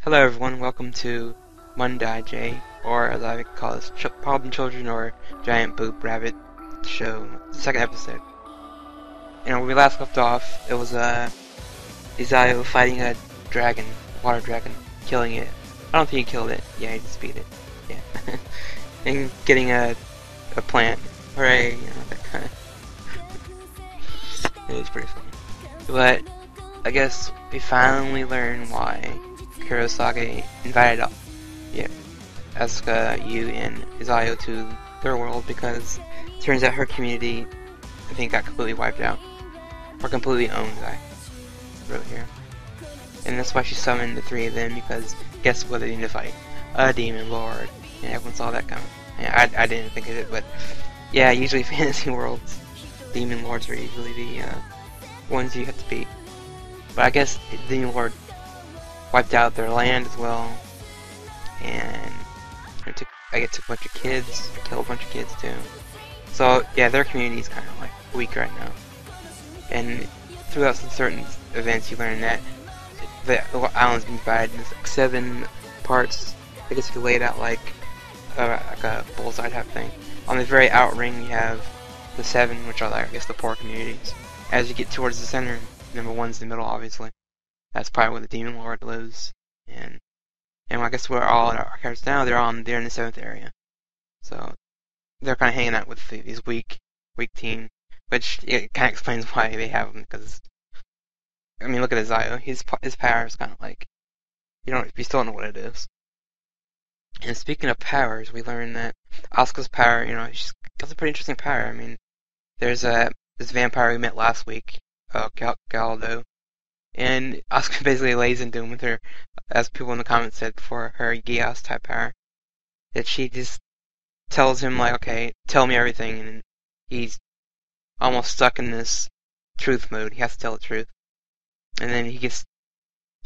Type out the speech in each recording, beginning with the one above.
Hello everyone, welcome to Mondaiji, or as I would call it, Problem Children or Giant Boob Rabbit Show, the second episode. When we last left off, it was Isekai fighting a dragon, a water dragon, killing it. I don't think he killed it, yeah, he just beat it, yeah. And getting a plant, hooray, that kind of. It was pretty funny. But, I guess we finally learn why Kuru Sou Desu invited Asuka, Yu, and Izayo to their world because it turns out her community, I think, got completely wiped out. Or completely owned, I wrote here. And that's why she summoned the three of them, because guess what they need to fight? A demon lord. And everyone saw that coming. Yeah, I didn't think of it, but yeah, usually fantasy worlds, demon lords are usually the ones you have to beat. But I guess the demon lord wiped out their land as well, and it took a bunch of kids, killed a bunch of kids too. So yeah, their community is kind of like weak right now. And throughout some certain events, you learn that the island's been divided into like 7 parts. I guess if you lay it out like a bullseye type thing. On the very out ring, you have the 7, which are like, I guess, the poor communities. As you get towards the center, number 1's the middle, obviously. That's probably where the demon lord lives, and I guess we're all in our characters now. They're in the 7th area, so they're kind of hanging out with these weak team, which it kind of explains why they have them. Because I mean, look at Izayo. His power is kind of like you still don't know what it is. And speaking of powers, we learn that Asuka's power, she's got a pretty interesting power. I mean, there's this vampire we met last week, Galdo. And Asuka basically lays into him with her, as people in the comments said before, her Gias type power. That she just tells him, like, okay, tell me everything, and he's almost stuck in this truth mode. He has to tell the truth. And then he gets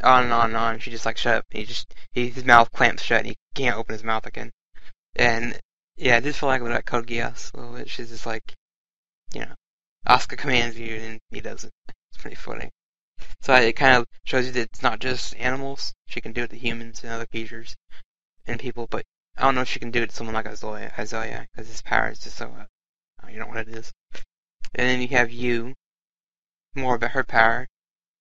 on and on and on. She just, like, shut up. His mouth clamps shut, and he can't open his mouth again. And, yeah, I did feel like with that Code Geass a little bit. She's just like, Asuka commands you, and he does it. It's pretty funny. So it kind of shows you that it's not just animals. She can do it to humans and other creatures and people, but I don't know if she can do it to someone like Isaiah, because his power is just so, you know what it is. And then you have Yu, more about her power.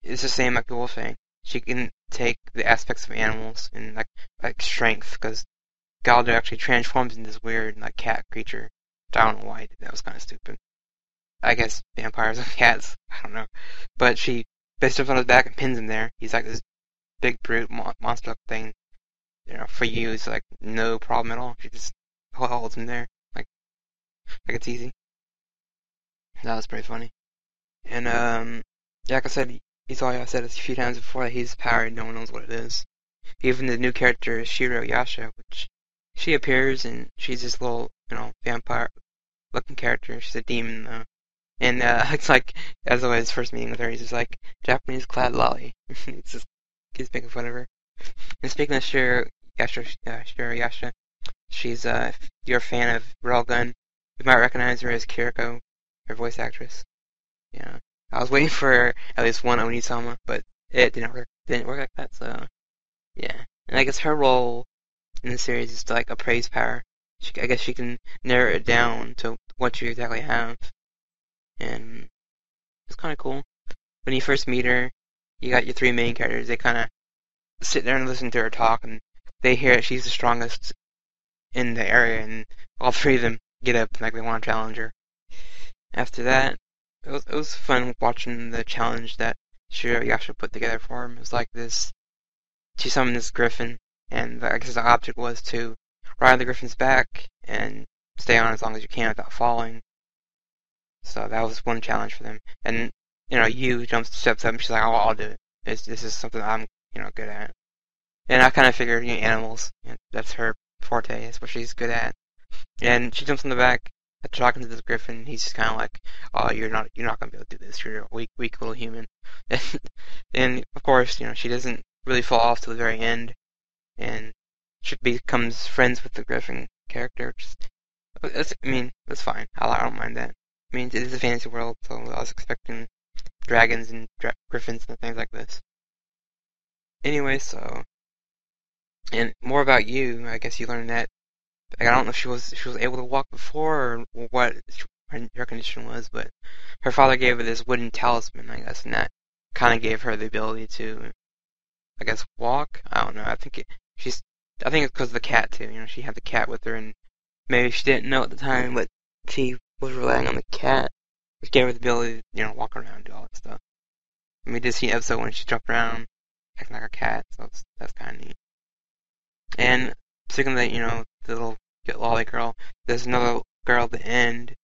It's the same like the wolf thing. She can take the aspects of animals and like strength, because Galdo actually transforms into this weird like cat creature. I don't know why that was kind of stupid. I guess vampires are cats. I don't know, but she based on his back and pins him there. He's like this big brute monster thing. For you, it's like no problem at all. She just holds him there, like it's easy. That was pretty funny. And like I said, I've said it a few times before that he's powered. No one knows what it is. Even the new character Shiro Yasha, which she appears and she's this little vampire-looking character. She's a demon though. And it's like, as always, first meeting with her, he's just like, Japanese clad lolly. He's making fun of her. And speaking of Shiro Yasha, she's, if you're a fan of Railgun, you might recognize her as Kiriko, her voice actress. Yeah. I was waiting for at least one Oni-sama, but it didn't work like that, so, yeah. And I guess her role in the series is to, like, appraise power. I guess she can narrow it down to what you exactly have. And it's kind of cool. When you first meet her, you got your 3 main characters. They kind of sit there and listen to her talk, and they hear that she's the strongest in the area, and all 3 of them get up and like they want to challenge her. After that, it was fun watching the challenge that Shiro Yasha put together for him. It was like this: she summoned this griffin, and I guess the object was to ride on the griffin's back and stay on as long as you can without falling. So that was one challenge for them. And, Yu steps up and she's like, oh, I'll do it. This is something I'm, good at. And I kind of figured, animals, that's her forte, that's what she's good at. And she jumps on the back, after talking to this griffin, he's just kind of like, oh, you're not going to be able to do this, you're a weak little human. And of course, she doesn't really fall off to the very end, and she becomes friends with the griffin character, that's fine. I don't mind that. I mean, it is a fantasy world, so I was expecting dragons and griffins and things like this. Anyway, so And more about you, I guess you learned that, like, I don't know if she was able to walk before or what her condition was, but her father gave her this wooden talisman, I guess, and that kind of gave her the ability to, I guess, walk. I don't know. I think it's because of the cat too. You know, she had the cat with her, and maybe she didn't know at the time, but she was relying on the cat, which gave her the ability to, you know, walk around and do all that stuff. And we did see an episode when she jumped around, acting like a cat, so that's kind of neat. And speaking of that, you know, the little get lolly girl, there's another girl at the end.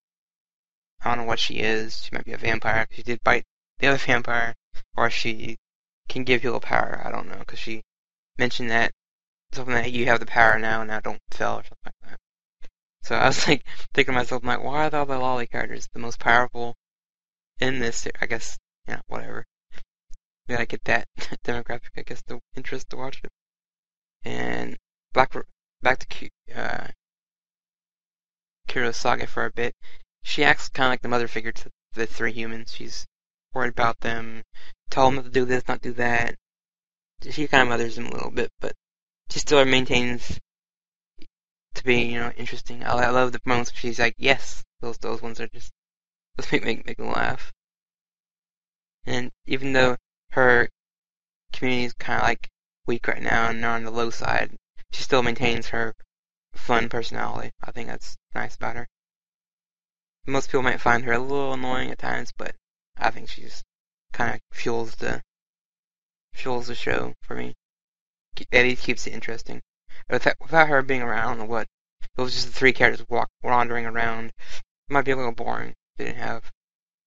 I don't know what she is. She might be a vampire. She did bite the other vampire, or she can give people power. I don't know, because she mentioned that something that you have the power now don't fail or something like that. So I was like thinking to myself, I'm like, why are all the lolly characters the most powerful in this? I guess, yeah, whatever. We gotta get that demographic, I guess, the interest to watch it. And back to Kuru Sou for a bit. She acts kind of like the mother figure to the three humans. She's worried about them, tell them not to do this, not do that. She kind of mothers them a little bit, but she still maintains to be, you know, interesting. I love the moments where she's like, yes, those ones are just, those make me laugh. And even though her community is kind of like weak right now and they're on the low side, she still maintains her fun personality. I think that's nice about her. Most people might find her a little annoying at times, but I think she's kind of fuels the show for me. At least keeps it interesting. Without her being around, I don't know what. If it was just the three characters wandering around, it might be a little boring. They didn't have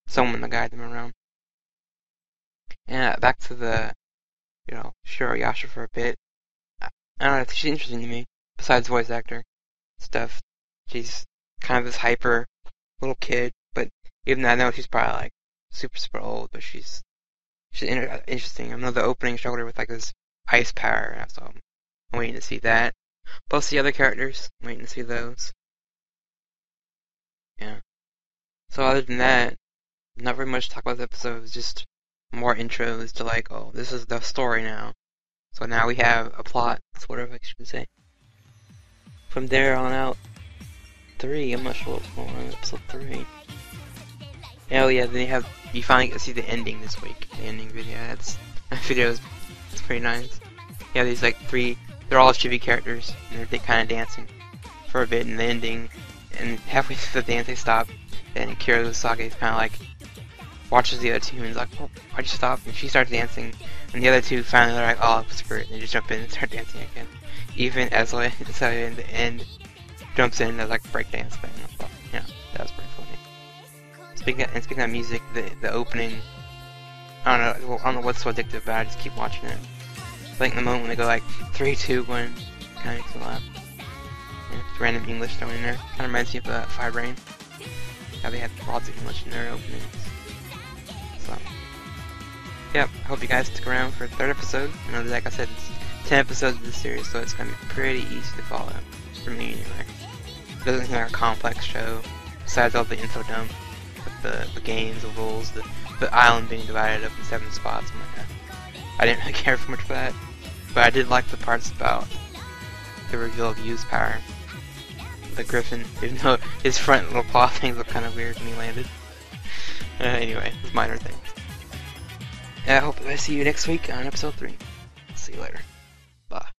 someone to guide them around. And back to the, you know, Shirayasha for a bit. I don't know, she's interesting to me. Besides voice actor stuff, she's kind of this hyper little kid, but even though I know she's probably like super old, but she's interesting. I know the opening showed her with like this ice power, so I'm waiting to see that. Plus the other characters, I'm waiting to see those. Yeah. So other than that, not very much to talk about the episode. It's just more intros to like, oh, this is the story now. So now we have a plot, whatever I should say. From there on out, 3, I'm not sure what's going on in episode 3. Oh yeah, then you finally get to see the ending this week. The ending video, that video is pretty nice. Yeah, these like 3, they're all chibi characters, and they're kind of dancing for a bit in the ending, and halfway through the dance they stop, and Kuru Sou is kind of like, watches the other two and is like, oh, why'd you stop? And she starts dancing, and the other two finally are like, oh, screw it, and they just jump in and start dancing again. Even as like, so in the end, jumps in as like breakdance thing. Yeah, that was pretty funny. Speaking of music, the opening, I don't know what's so addictive about it, I just keep watching it. Like in the moment when they go like 3, 2, 1, kind of makes me laugh. Yeah, just random English thrown in there. Kind of reminds me of Fire Brain. How they had lots of English in their openings. So, yeah, I hope you guys stick around for the 3rd episode. You know, like I said, it's 10 episodes of this series, so it's gonna be pretty easy to follow. For me, anyway. It doesn't seem like a complex show, besides all the info dump, with the games, the rules, the island being divided up in 7 spots. I didn't really care for much for that, but I did like the parts about the reveal of Yu's power. The Griffin, even though his front little paw things look kind of weird when he landed. Anyway, it's minor things. I hope I see you next week on episode 3. See you later.